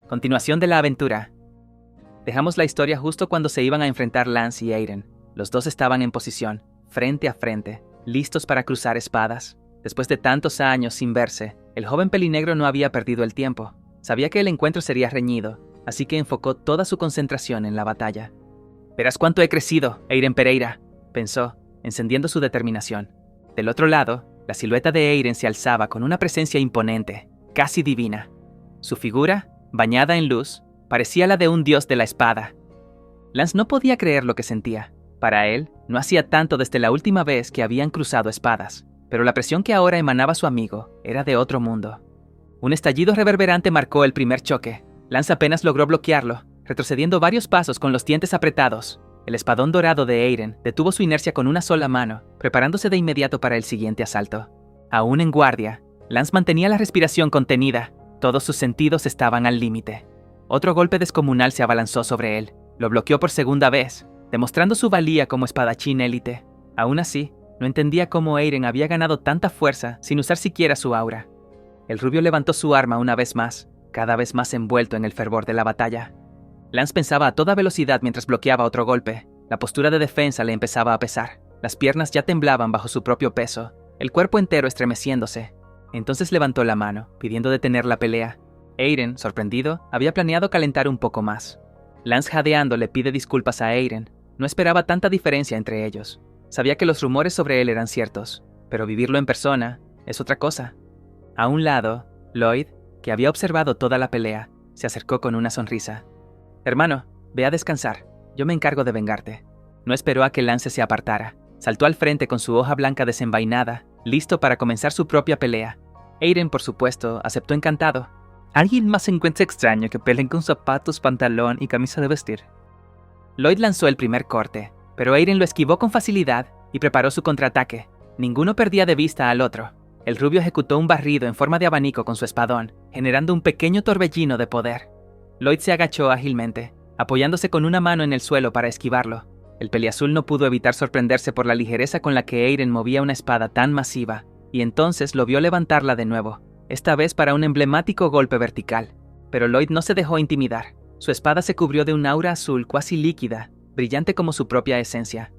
Continuación de la aventura. Dejamos la historia justo cuando se iban a enfrentar Lance y Aiden. Los dos estaban en posición, frente a frente, listos para cruzar espadas. Después de tantos años sin verse, el joven pelinegro no había perdido el tiempo. Sabía que el encuentro sería reñido, así que enfocó toda su concentración en la batalla. «Verás cuánto he crecido, Aiden Pereira», pensó, encendiendo su determinación. Del otro lado, la silueta de Aiden se alzaba con una presencia imponente, casi divina. Su figura, bañada en luz, parecía la de un dios de la espada. Lance no podía creer lo que sentía. Para él, no hacía tanto desde la última vez que habían cruzado espadas, pero la presión que ahora emanaba su amigo era de otro mundo. Un estallido reverberante marcó el primer choque. Lance apenas logró bloquearlo, retrocediendo varios pasos con los dientes apretados. El espadón dorado de Aiden detuvo su inercia con una sola mano, preparándose de inmediato para el siguiente asalto. Aún en guardia, Lance mantenía la respiración contenida. Todos sus sentidos estaban al límite. Otro golpe descomunal se abalanzó sobre él. Lo bloqueó por segunda vez, demostrando su valía como espadachín élite. Aún así, no entendía cómo Aiden había ganado tanta fuerza sin usar siquiera su aura. El rubio levantó su arma una vez más, cada vez más envuelto en el fervor de la batalla. Lance pensaba a toda velocidad mientras bloqueaba otro golpe. La postura de defensa le empezaba a pesar. Las piernas ya temblaban bajo su propio peso, el cuerpo entero estremeciéndose. Entonces levantó la mano, pidiendo detener la pelea. Aiden, sorprendido, había planeado calentar un poco más. Lance, jadeando, le pide disculpas a Aiden. No esperaba tanta diferencia entre ellos. Sabía que los rumores sobre él eran ciertos, pero vivirlo en persona es otra cosa. A un lado, Lloyd, que había observado toda la pelea, se acercó con una sonrisa. «Hermano, ve a descansar. Yo me encargo de vengarte». No esperó a que Lance se apartara. Saltó al frente con su hoja blanca desenvainada, listo para comenzar su propia pelea. Aiden, por supuesto, aceptó encantado. ¿Alguien más encuentra extraño que peleen con zapatos, pantalón y camisa de vestir? Lloyd lanzó el primer corte, pero Aiden lo esquivó con facilidad y preparó su contraataque. Ninguno perdía de vista al otro. El rubio ejecutó un barrido en forma de abanico con su espadón, generando un pequeño torbellino de poder. Lloyd se agachó ágilmente, apoyándose con una mano en el suelo para esquivarlo. El peliazul no pudo evitar sorprenderse por la ligereza con la que Aiden movía una espada tan masiva, y entonces lo vio levantarla de nuevo, esta vez para un emblemático golpe vertical. Pero Lloyd no se dejó intimidar. Su espada se cubrió de un aura azul cuasi líquida, brillante como su propia esencia.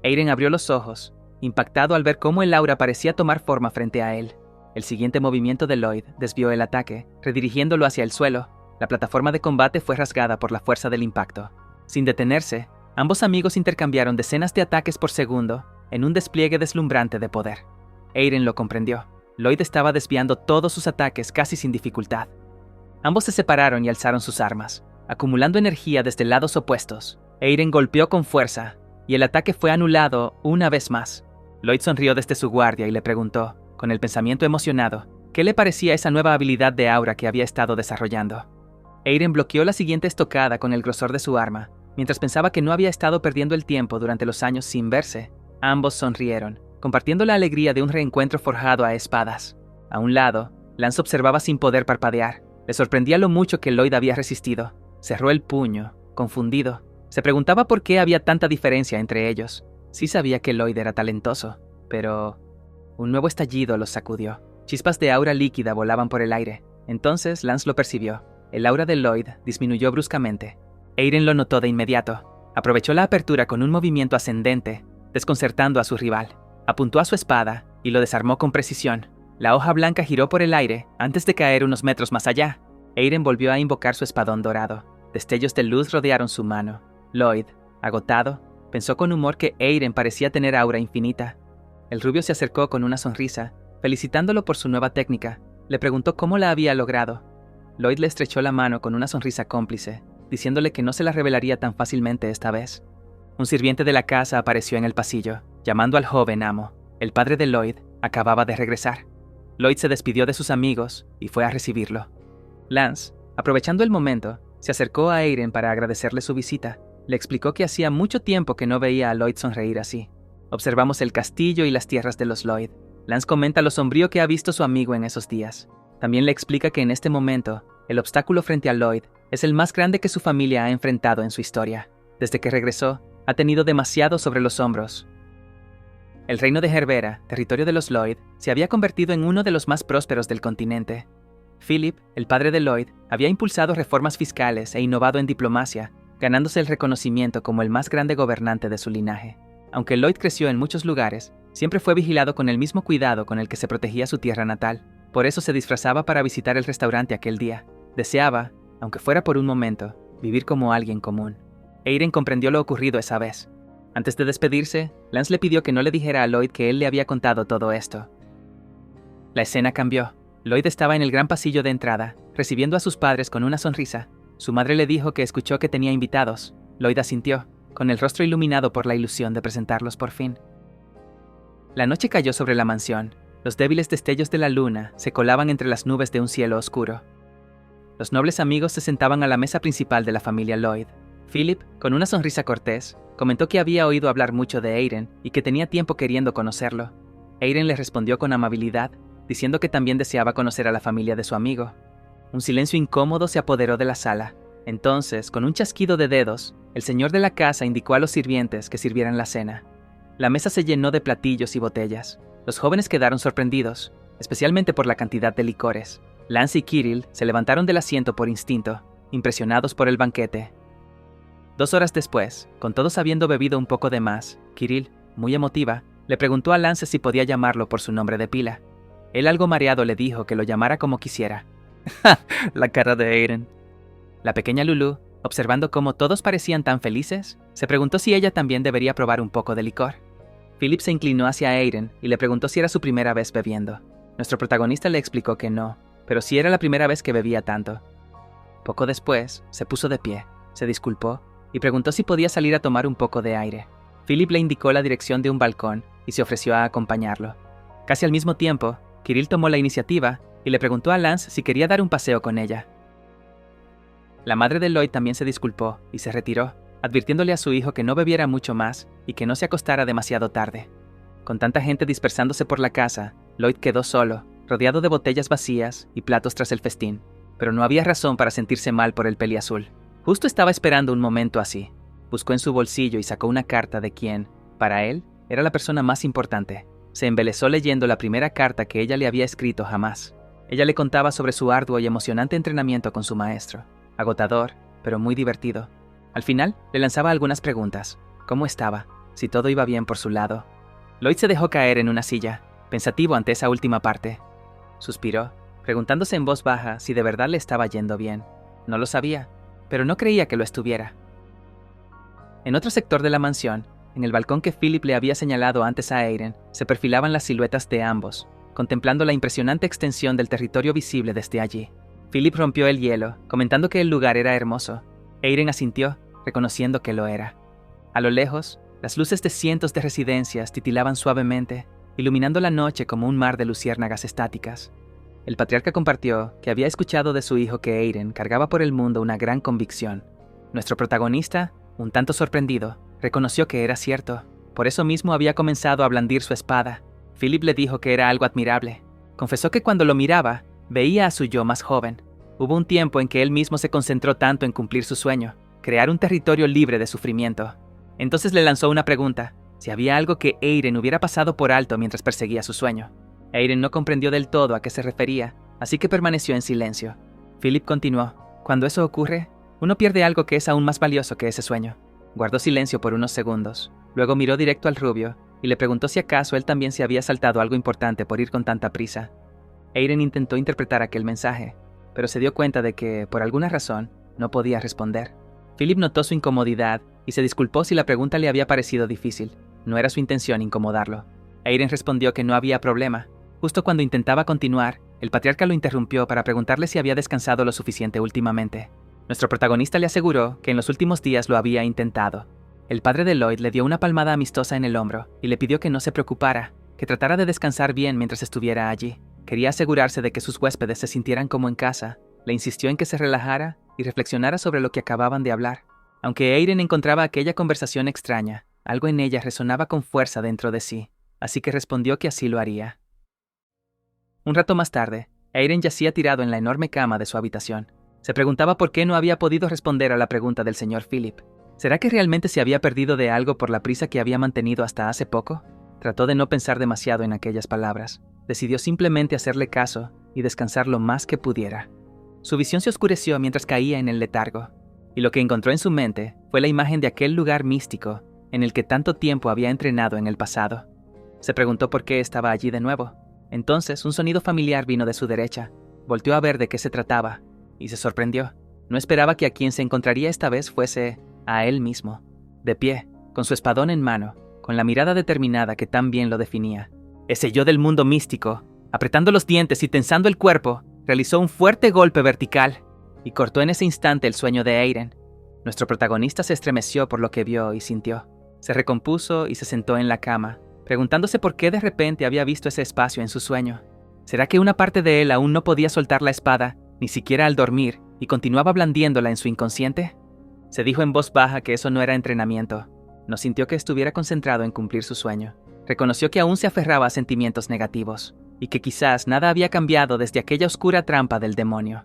Aiden abrió los ojos, impactado al ver cómo el aura parecía tomar forma frente a él. El siguiente movimiento de Lloyd desvió el ataque, redirigiéndolo hacia el suelo. La plataforma de combate fue rasgada por la fuerza del impacto. Sin detenerse, ambos amigos intercambiaron decenas de ataques por segundo en un despliegue deslumbrante de poder. Aiden lo comprendió. Lloyd estaba desviando todos sus ataques casi sin dificultad. Ambos se separaron y alzaron sus armas, acumulando energía desde lados opuestos. Aiden golpeó con fuerza, y el ataque fue anulado una vez más. Lloyd sonrió desde su guardia y le preguntó, con el pensamiento emocionado, qué le parecía esa nueva habilidad de aura que había estado desarrollando. Aiden bloqueó la siguiente estocada con el grosor de su arma, mientras pensaba que no había estado perdiendo el tiempo durante los años sin verse. Ambos sonrieron, compartiendo la alegría de un reencuentro forjado a espadas. A un lado, Lance observaba sin poder parpadear. Le sorprendía lo mucho que Lloyd había resistido. Cerró el puño, confundido. Se preguntaba por qué había tanta diferencia entre ellos. Sí sabía que Lloyd era talentoso, pero un nuevo estallido los sacudió. Chispas de aura líquida volaban por el aire. Entonces Lance lo percibió. El aura de Lloyd disminuyó bruscamente. Aiden lo notó de inmediato. Aprovechó la apertura con un movimiento ascendente, desconcertando a su rival. Apuntó a su espada y lo desarmó con precisión. La hoja blanca giró por el aire antes de caer unos metros más allá. Aiden volvió a invocar su espadón dorado. Destellos de luz rodearon su mano. Lloyd, agotado, pensó con humor que Aiden parecía tener aura infinita. El rubio se acercó con una sonrisa, felicitándolo por su nueva técnica. Le preguntó cómo la había logrado. Lloyd le estrechó la mano con una sonrisa cómplice, diciéndole que no se la revelaría tan fácilmente esta vez. Un sirviente de la casa apareció en el pasillo, llamando al joven amo. El padre de Lloyd acababa de regresar. Lloyd se despidió de sus amigos y fue a recibirlo. Lance, aprovechando el momento, se acercó a Aiden para agradecerle su visita. Le explicó que hacía mucho tiempo que no veía a Lloyd sonreír así. Observamos el castillo y las tierras de los Lloyd. Lance comenta lo sombrío que ha visto su amigo en esos días. También le explica que en este momento, el obstáculo frente a Lloyd es el más grande que su familia ha enfrentado en su historia. Desde que regresó, ha tenido demasiado sobre los hombros. El reino de Gerbera, territorio de los Lloyd, se había convertido en uno de los más prósperos del continente. Philip, el padre de Lloyd, había impulsado reformas fiscales e innovado en diplomacia, ganándose el reconocimiento como el más grande gobernante de su linaje. Aunque Lloyd creció en muchos lugares, siempre fue vigilado con el mismo cuidado con el que se protegía su tierra natal. Por eso se disfrazaba para visitar el restaurante aquel día. Deseaba, aunque fuera por un momento, vivir como alguien común. Airen comprendió lo ocurrido esa vez. Antes de despedirse, Lance le pidió que no le dijera a Lloyd que él le había contado todo esto. La escena cambió. Lloyd estaba en el gran pasillo de entrada, recibiendo a sus padres con una sonrisa. Su madre le dijo que escuchó que tenía invitados. Lloyd asintió, con el rostro iluminado por la ilusión de presentarlos por fin. La noche cayó sobre la mansión. Los débiles destellos de la luna se colaban entre las nubes de un cielo oscuro. Los nobles amigos se sentaban a la mesa principal de la familia Lloyd. Philip, con una sonrisa cortés, comentó que había oído hablar mucho de Airen y que tenía tiempo queriendo conocerlo. Airen le respondió con amabilidad, diciendo que también deseaba conocer a la familia de su amigo. Un silencio incómodo se apoderó de la sala. Entonces, con un chasquido de dedos, el señor de la casa indicó a los sirvientes que sirvieran la cena. La mesa se llenó de platillos y botellas. Los jóvenes quedaron sorprendidos, especialmente por la cantidad de licores. Lance y Kirill se levantaron del asiento por instinto, impresionados por el banquete. 2 horas después, con todos habiendo bebido un poco de más, Kirill, muy emotiva, le preguntó a Lance si podía llamarlo por su nombre de pila. Él, algo mareado, le dijo que lo llamara como quisiera. La cara de Airen. La pequeña Lulu, observando cómo todos parecían tan felices, se preguntó si ella también debería probar un poco de licor. Philip se inclinó hacia Airen y le preguntó si era su primera vez bebiendo. Nuestro protagonista le explicó que no, pero sí era la primera vez que bebía tanto. Poco después, se puso de pie, se disculpó y preguntó si podía salir a tomar un poco de aire. Philip le indicó la dirección de un balcón y se ofreció a acompañarlo. Casi al mismo tiempo, Kirill tomó la iniciativa y le preguntó a Lance si quería dar un paseo con ella. La madre de Lloyd también se disculpó y se retiró, advirtiéndole a su hijo que no bebiera mucho más y que no se acostara demasiado tarde. Con tanta gente dispersándose por la casa, Lloyd quedó solo, rodeado de botellas vacías y platos tras el festín, pero no había razón para sentirse mal por el peliazul. Justo estaba esperando un momento así. Buscó en su bolsillo y sacó una carta de quien, para él, era la persona más importante. Se embelesó leyendo la primera carta que ella le había escrito jamás. Ella le contaba sobre su arduo y emocionante entrenamiento con su maestro. Agotador, pero muy divertido. Al final, le lanzaba algunas preguntas. ¿Cómo estaba? Si todo iba bien por su lado. Lloyd se dejó caer en una silla, pensativo ante esa última parte. Suspiró, preguntándose en voz baja si de verdad le estaba yendo bien. No lo sabía, pero no creía que lo estuviera. En otro sector de la mansión, en el balcón que Philip le había señalado antes a Airen, se perfilaban las siluetas de ambos, contemplando la impresionante extensión del territorio visible desde allí. Philip rompió el hielo, comentando que el lugar era hermoso. Airen asintió, reconociendo que lo era. A lo lejos, las luces de cientos de residencias titilaban suavemente, iluminando la noche como un mar de luciérnagas estáticas. El patriarca compartió que había escuchado de su hijo que Airen cargaba por el mundo una gran convicción. Nuestro protagonista, un tanto sorprendido, reconoció que era cierto. Por eso mismo había comenzado a blandir su espada. Philip le dijo que era algo admirable. Confesó que cuando lo miraba, veía a su yo más joven. Hubo un tiempo en que él mismo se concentró tanto en cumplir su sueño, crear un territorio libre de sufrimiento. Entonces le lanzó una pregunta, si había algo que Airen hubiera pasado por alto mientras perseguía su sueño. Airen no comprendió del todo a qué se refería, así que permaneció en silencio. Philip continuó, cuando eso ocurre, uno pierde algo que es aún más valioso que ese sueño. Guardó silencio por unos segundos, luego miró directo al rubio y le preguntó si acaso él también se había saltado algo importante por ir con tanta prisa. Airen intentó interpretar aquel mensaje, pero se dio cuenta de que, por alguna razón, no podía responder. Philip notó su incomodidad y se disculpó si la pregunta le había parecido difícil. No era su intención incomodarlo. Airen respondió que no había problema. Justo cuando intentaba continuar, el patriarca lo interrumpió para preguntarle si había descansado lo suficiente últimamente. Nuestro protagonista le aseguró que en los últimos días lo había intentado. El padre de Lloyd le dio una palmada amistosa en el hombro y le pidió que no se preocupara, que tratara de descansar bien mientras estuviera allí. Quería asegurarse de que sus huéspedes se sintieran como en casa. Le insistió en que se relajara y reflexionara sobre lo que acababan de hablar. Aunque Airen encontraba aquella conversación extraña, algo en ella resonaba con fuerza dentro de sí, así que respondió que así lo haría. Un rato más tarde, Airen yacía tirado en la enorme cama de su habitación. Se preguntaba por qué no había podido responder a la pregunta del señor Philip. ¿Será que realmente se había perdido de algo por la prisa que había mantenido hasta hace poco? Trató de no pensar demasiado en aquellas palabras. Decidió simplemente hacerle caso y descansar lo más que pudiera. Su visión se oscureció mientras caía en el letargo, y lo que encontró en su mente fue la imagen de aquel lugar místico en el que tanto tiempo había entrenado en el pasado. Se preguntó por qué estaba allí de nuevo. Entonces, un sonido familiar vino de su derecha. Volteó a ver de qué se trataba, y se sorprendió. No esperaba que a quien se encontraría esta vez fuese a él mismo, de pie, con su espadón en mano, con la mirada determinada que tan bien lo definía. Ese yo del mundo místico, apretando los dientes y tensando el cuerpo, realizó un fuerte golpe vertical y cortó en ese instante el sueño de Eiren. Nuestro protagonista se estremeció por lo que vio y sintió. Se recompuso y se sentó en la cama, preguntándose por qué de repente había visto ese espacio en su sueño. ¿Será que una parte de él aún no podía soltar la espada, ni siquiera al dormir, y continuaba blandiéndola en su inconsciente? Se dijo en voz baja que eso no era entrenamiento. No sintió que estuviera concentrado en cumplir su sueño. Reconoció que aún se aferraba a sentimientos negativos, y que quizás nada había cambiado desde aquella oscura trampa del demonio.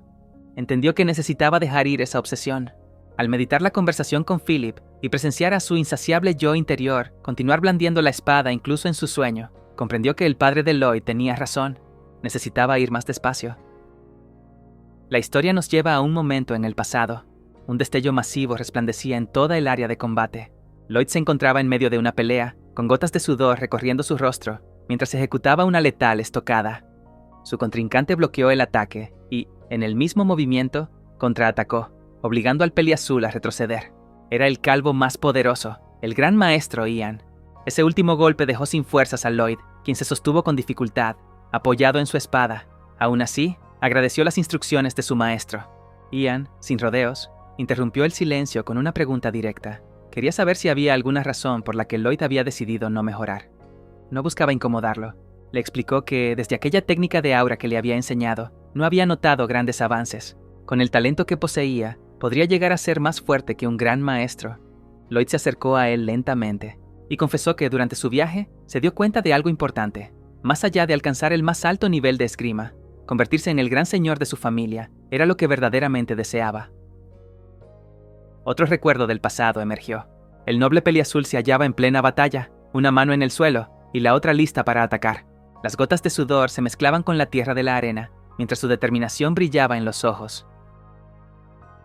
Entendió que necesitaba dejar ir esa obsesión. Al meditar la conversación con Philip y presenciar a su insaciable yo interior continuar blandiendo la espada incluso en su sueño, comprendió que el padre de Lloyd tenía razón. Necesitaba ir más despacio. La historia nos lleva a un momento en el pasado. Un destello masivo resplandecía en toda el área de combate. Lloyd se encontraba en medio de una pelea, con gotas de sudor recorriendo su rostro, mientras ejecutaba una letal estocada. Su contrincante bloqueó el ataque y, en el mismo movimiento, contraatacó, obligando al peliazul a retroceder. Era el calvo más poderoso, el gran maestro Ian. Ese último golpe dejó sin fuerzas a Lloyd, quien se sostuvo con dificultad, apoyado en su espada. Aún así, agradeció las instrucciones de su maestro. Ian, sin rodeos, interrumpió el silencio con una pregunta directa. Quería saber si había alguna razón por la que Lloyd había decidido no mejorar. No buscaba incomodarlo. Le explicó que, desde aquella técnica de aura que le había enseñado, no había notado grandes avances. Con el talento que poseía, podría llegar a ser más fuerte que un gran maestro. Lloyd se acercó a él lentamente y confesó que durante su viaje se dio cuenta de algo importante. Más allá de alcanzar el más alto nivel de esgrima, convertirse en el gran señor de su familia era lo que verdaderamente deseaba. Otro recuerdo del pasado emergió. El noble peliazul se hallaba en plena batalla, una mano en el suelo y la otra lista para atacar. Las gotas de sudor se mezclaban con la tierra de la arena, mientras su determinación brillaba en los ojos.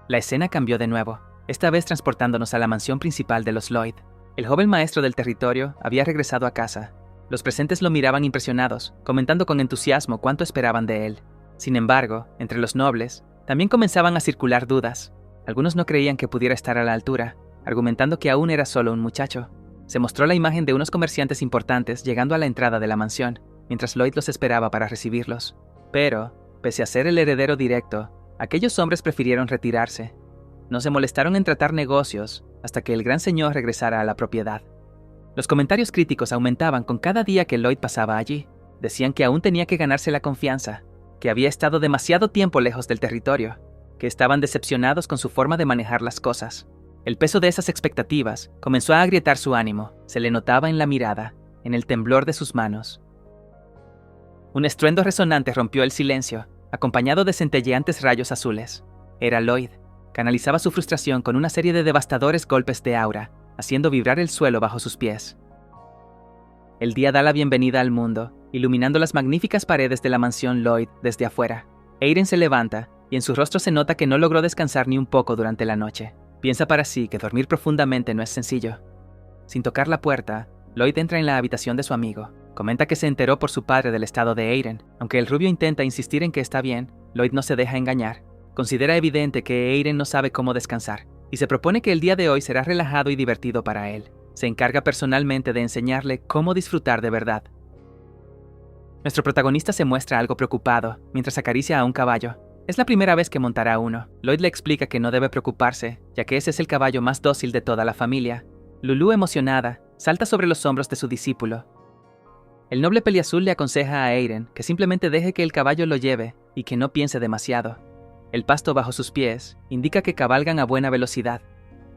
La escena cambió de nuevo, esta vez transportándonos a la mansión principal de los Lloyd. El joven maestro del territorio había regresado a casa. Los presentes lo miraban impresionados, comentando con entusiasmo cuánto esperaban de él. Sin embargo, entre los nobles, también comenzaban a circular dudas. Algunos no creían que pudiera estar a la altura, argumentando que aún era solo un muchacho. Se mostró la imagen de unos comerciantes importantes llegando a la entrada de la mansión, mientras Lloyd los esperaba para recibirlos. Pero, pese a ser el heredero directo, aquellos hombres prefirieron retirarse. No se molestaron en tratar negocios hasta que el gran señor regresara a la propiedad. Los comentarios críticos aumentaban con cada día que Lloyd pasaba allí. Decían que aún tenía que ganarse la confianza, que había estado demasiado tiempo lejos del territorio, que estaban decepcionados con su forma de manejar las cosas. El peso de esas expectativas comenzó a agrietar su ánimo. Se le notaba en la mirada, en el temblor de sus manos. Un estruendo resonante rompió el silencio, acompañado de centelleantes rayos azules. Era Lloyd. Canalizaba su frustración con una serie de devastadores golpes de aura, haciendo vibrar el suelo bajo sus pies. El día da la bienvenida al mundo, iluminando las magníficas paredes de la mansión Lloyd desde afuera. Eiren se levanta, y en su rostro se nota que no logró descansar ni un poco durante la noche. Piensa para sí que dormir profundamente no es sencillo. Sin tocar la puerta, Lloyd entra en la habitación de su amigo. Comenta que se enteró por su padre del estado de Eiren. Aunque el rubio intenta insistir en que está bien, Lloyd no se deja engañar. Considera evidente que Eiren no sabe cómo descansar, y se propone que el día de hoy será relajado y divertido para él. Se encarga personalmente de enseñarle cómo disfrutar de verdad. Nuestro protagonista se muestra algo preocupado mientras acaricia a un caballo. Es la primera vez que montará uno. Lloyd le explica que no debe preocuparse, ya que ese es el caballo más dócil de toda la familia. Lulu, emocionada, salta sobre los hombros de su discípulo. El noble peliazul le aconseja a Eiren que simplemente deje que el caballo lo lleve y que no piense demasiado. El pasto bajo sus pies indica que cabalgan a buena velocidad.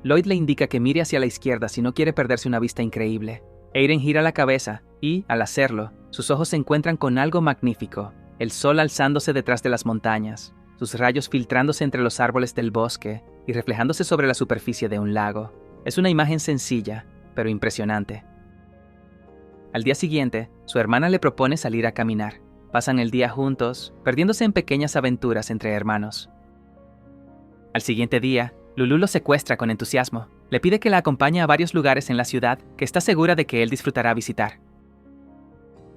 Lloyd le indica que mire hacia la izquierda si no quiere perderse una vista increíble. Eiren gira la cabeza y, al hacerlo, sus ojos se encuentran con algo magnífico: el sol alzándose detrás de las montañas, sus rayos filtrándose entre los árboles del bosque y reflejándose sobre la superficie de un lago. Es una imagen sencilla, pero impresionante. Al día siguiente, su hermana le propone salir a caminar. Pasan el día juntos, perdiéndose en pequeñas aventuras entre hermanos. Al siguiente día, Lulu lo secuestra con entusiasmo. Le pide que la acompañe a varios lugares en la ciudad que está segura de que él disfrutará visitar.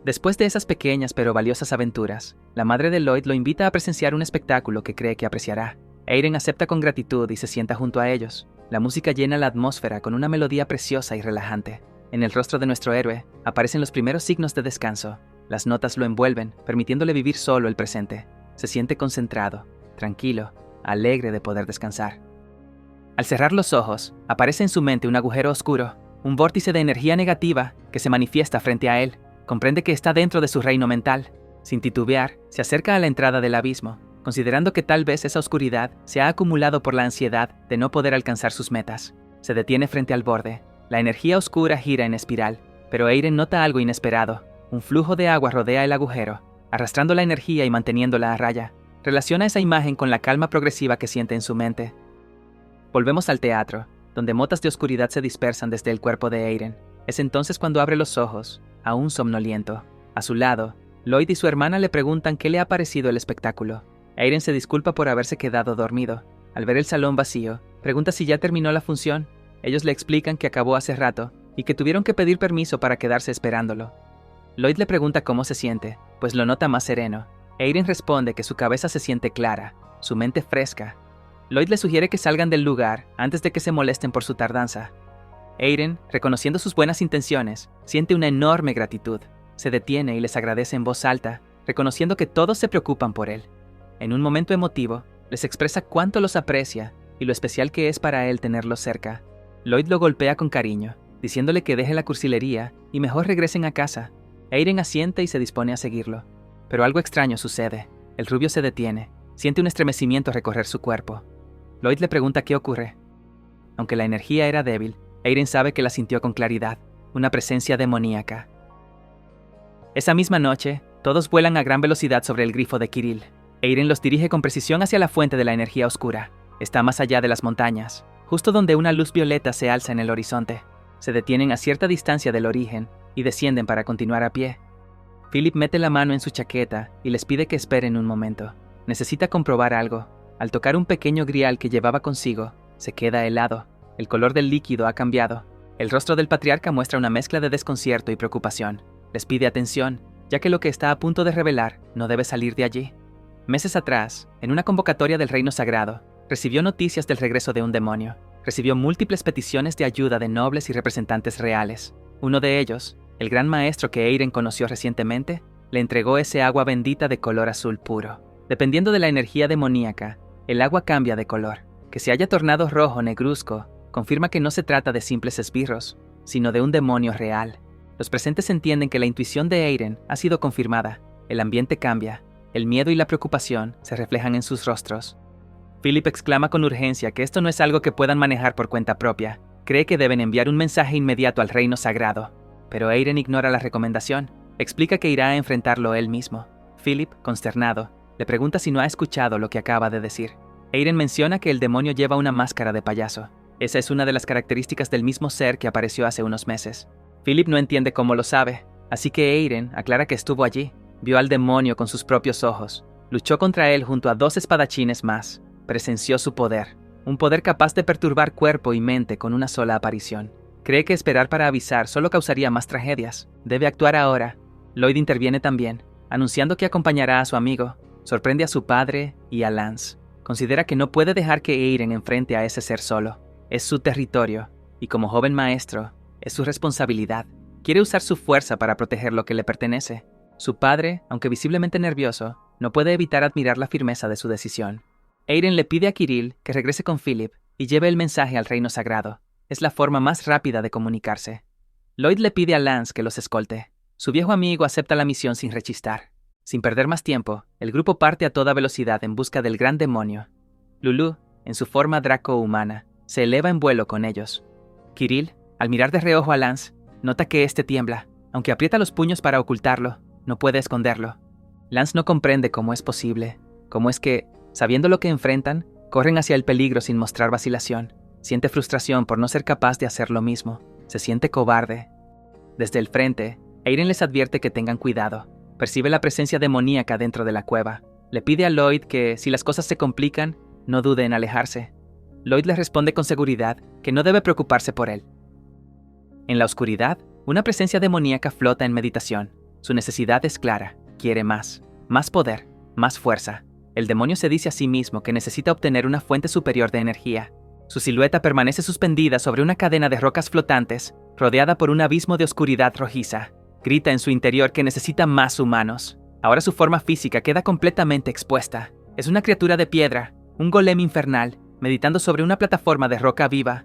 Después de esas pequeñas pero valiosas aventuras, la madre de Lloyd lo invita a presenciar un espectáculo que cree que apreciará. Aiden acepta con gratitud y se sienta junto a ellos. La música llena la atmósfera con una melodía preciosa y relajante. En el rostro de nuestro héroe aparecen los primeros signos de descanso. Las notas lo envuelven, permitiéndole vivir solo el presente. Se siente concentrado, tranquilo, alegre de poder descansar. Al cerrar los ojos, aparece en su mente un agujero oscuro, un vórtice de energía negativa que se manifiesta frente a él. Comprende que está dentro de su reino mental. Sin titubear, se acerca a la entrada del abismo, considerando que tal vez esa oscuridad se ha acumulado por la ansiedad de no poder alcanzar sus metas. Se detiene frente al borde. La energía oscura gira en espiral, pero Aiden nota algo inesperado. Un flujo de agua rodea el agujero, arrastrando la energía y manteniéndola a raya. Relaciona esa imagen con la calma progresiva que siente en su mente. Volvemos al teatro, donde motas de oscuridad se dispersan desde el cuerpo de Aiden. Es entonces cuando abre los ojos, aún somnoliento. A su lado, Lloyd y su hermana le preguntan qué le ha parecido el espectáculo. Aiden se disculpa por haberse quedado dormido. Al ver el salón vacío, pregunta si ya terminó la función. Ellos le explican que acabó hace rato y que tuvieron que pedir permiso para quedarse esperándolo. Lloyd le pregunta cómo se siente, pues lo nota más sereno. Aiden responde que su cabeza se siente clara, su mente fresca. Lloyd le sugiere que salgan del lugar antes de que se molesten por su tardanza. Aiden, reconociendo sus buenas intenciones, siente una enorme gratitud. Se detiene y les agradece en voz alta, reconociendo que todos se preocupan por él. En un momento emotivo, les expresa cuánto los aprecia y lo especial que es para él tenerlos cerca. Lloyd lo golpea con cariño, diciéndole que deje la cursilería y mejor regresen a casa. Aiden asiente y se dispone a seguirlo. Pero algo extraño sucede. El rubio se detiene, siente un estremecimiento recorrer su cuerpo. Lloyd le pregunta qué ocurre. Aunque la energía era débil, Aiden sabe que la sintió con claridad, una presencia demoníaca. Esa misma noche, todos vuelan a gran velocidad sobre el grifo de Kirill. Aiden los dirige con precisión hacia la fuente de la energía oscura. Está más allá de las montañas, justo donde una luz violeta se alza en el horizonte. Se detienen a cierta distancia del origen y descienden para continuar a pie. Philip mete la mano en su chaqueta y les pide que esperen un momento. Necesita comprobar algo. Al tocar un pequeño grial que llevaba consigo, se queda helado. El color del líquido ha cambiado. El rostro del patriarca muestra una mezcla de desconcierto y preocupación. Les pide atención, ya que lo que está a punto de revelar no debe salir de allí. Meses atrás, en una convocatoria del Reino Sagrado, recibió noticias del regreso de un demonio. Recibió múltiples peticiones de ayuda de nobles y representantes reales. Uno de ellos, el gran maestro que Aiden conoció recientemente, le entregó ese agua bendita de color azul puro. Dependiendo de la energía demoníaca, el agua cambia de color. Que se haya tornado rojo negruzco confirma que no se trata de simples esbirros, sino de un demonio real. Los presentes entienden que la intuición de Aiden ha sido confirmada. El ambiente cambia. El miedo y la preocupación se reflejan en sus rostros. Philip exclama con urgencia que esto no es algo que puedan manejar por cuenta propia. Cree que deben enviar un mensaje inmediato al Reino Sagrado. Pero Aiden ignora la recomendación. Explica que irá a enfrentarlo él mismo. Philip, consternado, le pregunta si no ha escuchado lo que acaba de decir. Aiden menciona que el demonio lleva una máscara de payaso. Esa es una de las características del mismo ser que apareció hace unos meses. Philip no entiende cómo lo sabe, así que Aiden aclara que estuvo allí, vio al demonio con sus propios ojos, luchó contra él junto a 2 espadachines más, presenció su poder, un poder capaz de perturbar cuerpo y mente con una sola aparición. Cree que esperar para avisar solo causaría más tragedias. Debe actuar ahora. Lloyd interviene también, anunciando que acompañará a su amigo. Sorprende a su padre y a Lance. Considera que no puede dejar que Aiden enfrente a ese ser solo. Es su territorio, y como joven maestro, es su responsabilidad. Quiere usar su fuerza para proteger lo que le pertenece. Su padre, aunque visiblemente nervioso, no puede evitar admirar la firmeza de su decisión. Aiden le pide a Kirill que regrese con Philip y lleve el mensaje al Reino Sagrado. Es la forma más rápida de comunicarse. Lloyd le pide a Lance que los escolte. Su viejo amigo acepta la misión sin rechistar. Sin perder más tiempo, el grupo parte a toda velocidad en busca del gran demonio. Lulu, en su forma draco-humana, se eleva en vuelo con ellos. Kirill, al mirar de reojo a Lance, nota que éste tiembla. Aunque aprieta los puños para ocultarlo, no puede esconderlo. Lance no comprende cómo es posible, cómo es que, sabiendo lo que enfrentan, corren hacia el peligro sin mostrar vacilación. Siente frustración por no ser capaz de hacer lo mismo. Se siente cobarde. Desde el frente, Eiren les advierte que tengan cuidado. Percibe la presencia demoníaca dentro de la cueva. Le pide a Lloyd que, si las cosas se complican, no dude en alejarse. Lloyd les responde con seguridad que no debe preocuparse por él. En la oscuridad, una presencia demoníaca flota en meditación. Su necesidad es clara, quiere más poder, más fuerza. El demonio se dice a sí mismo que necesita obtener una fuente superior de energía. Su silueta permanece suspendida sobre una cadena de rocas flotantes, rodeada por un abismo de oscuridad rojiza. Grita en su interior que necesita más humanos. Ahora su forma física queda completamente expuesta. Es una criatura de piedra, un golem infernal, meditando sobre una plataforma de roca viva.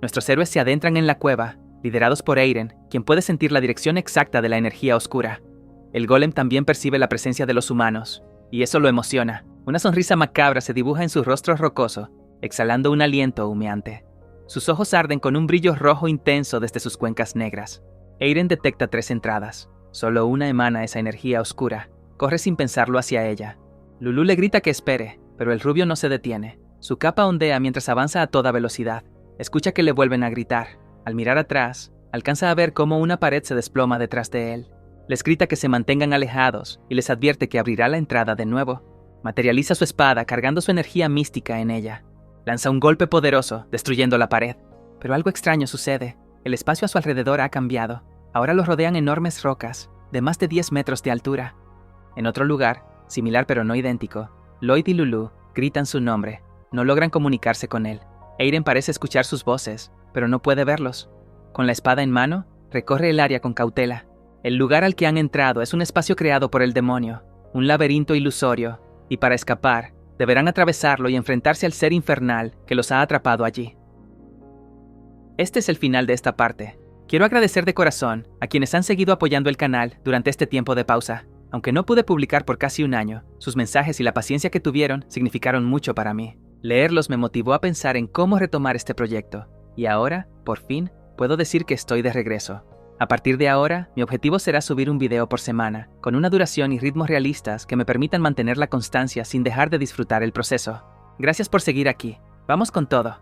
Nuestros héroes se adentran en la cueva, liderados por Eiren, quien puede sentir la dirección exacta de la energía oscura. El golem también percibe la presencia de los humanos, y eso lo emociona. Una sonrisa macabra se dibuja en su rostro rocoso, exhalando un aliento humeante. Sus ojos arden con un brillo rojo intenso desde sus cuencas negras. Eiren detecta 3 entradas. Solo una emana esa energía oscura. Corre sin pensarlo hacia ella. Lulu le grita que espere, pero el rubio no se detiene. Su capa ondea mientras avanza a toda velocidad. Escucha que le vuelven a gritar. Al mirar atrás, alcanza a ver cómo una pared se desploma detrás de él. Les grita que se mantengan alejados y les advierte que abrirá la entrada de nuevo. Materializa su espada cargando su energía mística en ella. Lanza un golpe poderoso, destruyendo la pared. Pero algo extraño sucede. El espacio a su alrededor ha cambiado. Ahora los rodean enormes rocas, de más de 10 metros de altura. En otro lugar, similar pero no idéntico, Lloyd y Lulu gritan su nombre. No logran comunicarse con él. Eiren parece escuchar sus voces, pero no puede verlos. Con la espada en mano, recorre el área con cautela. El lugar al que han entrado es un espacio creado por el demonio, un laberinto ilusorio, y para escapar, deberán atravesarlo y enfrentarse al ser infernal que los ha atrapado allí. Este es el final de esta parte. Quiero agradecer de corazón a quienes han seguido apoyando el canal durante este tiempo de pausa. Aunque no pude publicar por casi un año, sus mensajes y la paciencia que tuvieron significaron mucho para mí. Leerlos me motivó a pensar en cómo retomar este proyecto. Y ahora, por fin, puedo decir que estoy de regreso. A partir de ahora, mi objetivo será subir un video por semana, con una duración y ritmos realistas que me permitan mantener la constancia sin dejar de disfrutar el proceso. Gracias por seguir aquí. Vamos con todo.